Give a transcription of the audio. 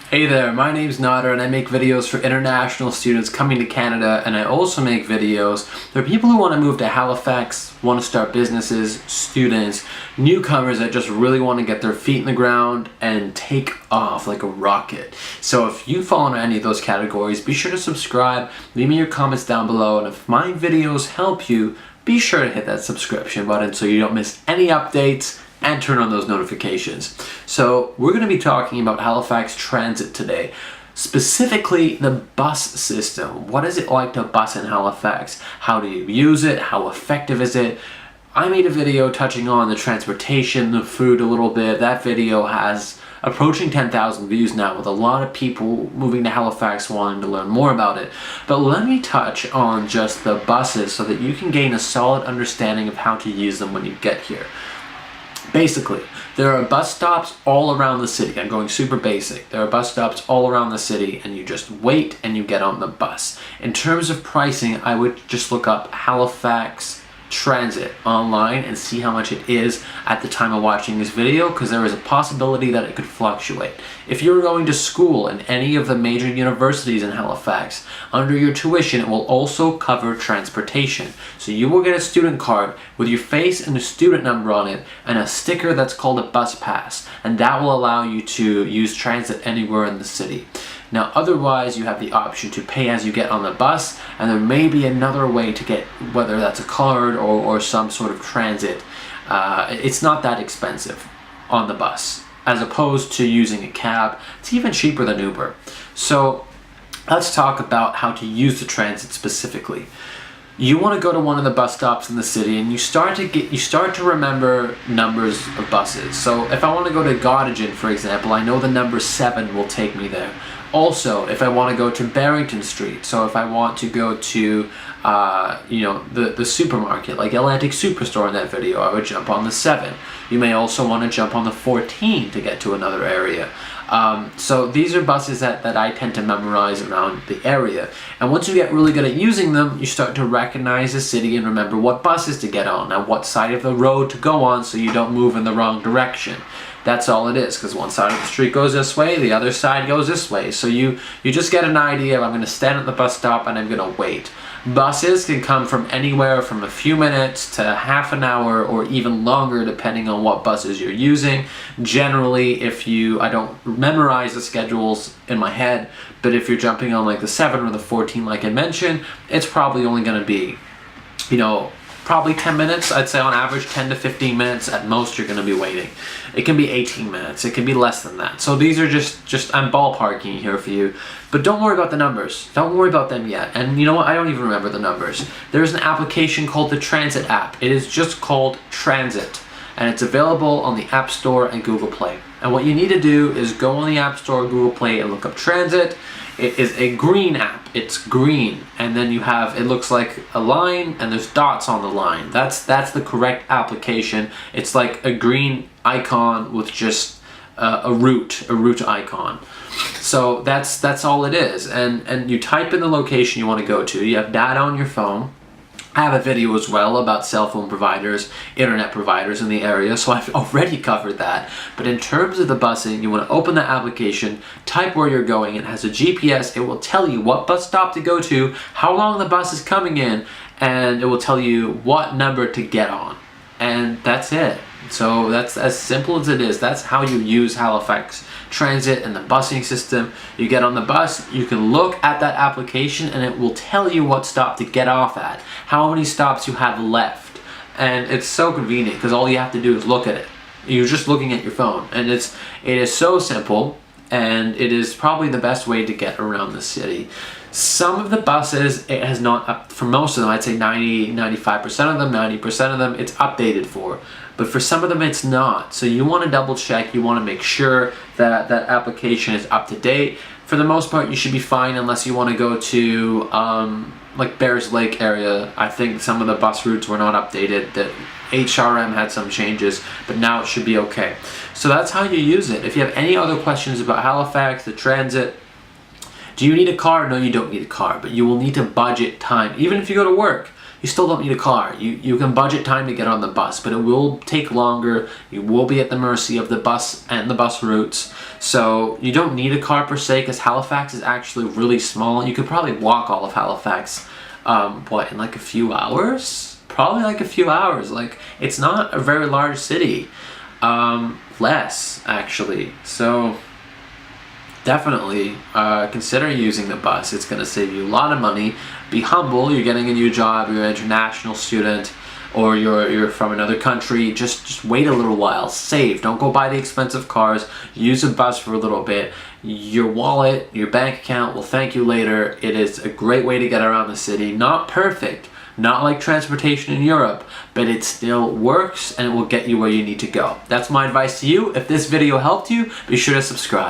Hey there, my name's Nader and I make videos for international students coming to Canada, and I also make videos for people who want to move to Halifax, want to start businesses, students, newcomers that just really want to get their feet in the ground and take off like a rocket. So if you fall into any of those categories, be sure to subscribe, leave me your comments down below, and if my videos help you, be sure to hit that subscription button so you don't miss any updates and turn on those notifications. So we're going to be talking about Halifax Transit today, specifically the bus system. What is it like to bus in Halifax? How do you use it? How effective is it? I made a video touching on the transportation, the food a little bit. That video has approaching 10,000 views now, with a lot of people moving to Halifax wanting to learn more about it. But let me touch on just the buses so that you can gain a solid understanding of how to use them when you get here. Basically, there are bus stops all around the city. I'm going super basic. There are bus stops all around the city, and you just wait and you get on the bus. In terms of pricing, I would just look up Halifax Transit online and see how much it is at the time of watching this video, because there is a possibility that it could fluctuate. If you're going to school in any of the major universities in Halifax, under your tuition it will also cover transportation. So you will get a student card with your face and a student number on it and a sticker that's called a bus pass, and that will allow you to use transit anywhere in the city. Now otherwise you have the option to pay as you get on the bus, and there may be another way to get, whether that's a card or some sort of transit. It's not that expensive on the bus as opposed to using a cab. It's even cheaper than Uber. So let's talk about how to use the transit specifically. You want to go to one of the bus stops in the city and you start to remember numbers of buses. So if I want to go to Gottingen, for example, I know the number 7 will take me there. Also, if I want to go to Barrington Street, so if I want to go to the supermarket, like Atlantic Superstore in that video, I would jump on the 7. You may also want to jump on the 14 to get to another area. So these are buses that I tend to memorize around the area. And once you get really good at using them, you start to recognize the city and remember what buses to get on and what side of the road to go on so you don't move in the wrong direction. That's all it is, because one side of the street goes this way, the other side goes this way. So you just get an idea of, I'm going to stand at the bus stop and I'm going to wait. Buses can come from anywhere from a few minutes to half an hour or even longer, depending on what buses you're using. Generally, I don't memorize the schedules in my head, but if you're jumping on like the 7 or the 14 like I mentioned, it's probably only going to be, probably 10 minutes. I'd say on average 10 to 15 minutes at most you're going to be waiting. It can be 18 minutes. It can be less than that. So these are just I'm ballparking here for you. But don't worry about the numbers. Don't worry about them yet. And you know what? I don't even remember the numbers. There's an application called the Transit app. It is just called Transit, and it's available on the App Store and Google Play. And what you need to do is go on the App Store or Google Play and look up Transit. It is a green app. It's green, and then you have, it looks like a line and there's dots on the line. That's the correct application. It's like a green icon with just a route icon. So that's all it is. And you type in the location you want to go to. You have data on your phone. I have a video as well about cell phone providers, internet providers in the area, so I've already covered that. But in terms of the busing, you want to open the application, type where you're going. It has a GPS. It will tell you what bus stop to go to, how long the bus is coming in, and it will tell you what number to get on. And that's it. So that's as simple as it is. That's how you use Halifax Transit and the busing system. You get on the bus, you can look at that application and it will tell you what stop to get off at, how many stops you have left. And it's so convenient because all you have to do is look at it. You're just looking at your phone, and it is so simple, and it is probably the best way to get around the city. Some of the buses, it has not, for most of them, I'd say 95% of them, 90% of them, it's updated for. But for some of them, it's not. So you want to double check, you want to make sure that that application is up to date. For the most part, you should be fine unless you want to go to like Bears Lake area. I think some of the bus routes were not updated. The HRM had some changes, but now it should be okay. So that's how you use it. If you have any other questions about Halifax, the transit, do you need a car? No, you don't need a car, but you will need to budget time. Even if you go to work, you still don't need a car. You can budget time to get on the bus, but it will take longer. You will be at the mercy of the bus and the bus routes. So you don't need a car per se, because Halifax is actually really small. You could probably walk all of Halifax, in like a few hours? Probably like a few hours. Like, it's not a very large city. Less, actually. So definitely consider using the bus. It's going to save you a lot of money. Be humble. You're getting a new job. You're an international student, or you're from another country. Just wait a little while. Save. Don't go buy the expensive cars. Use a bus for a little bit. Your wallet, your bank account will thank you later. It is a great way to get around the city. Not perfect. Not like transportation in Europe, but it still works and it will get you where you need to go. That's my advice to you. If this video helped you, be sure to subscribe.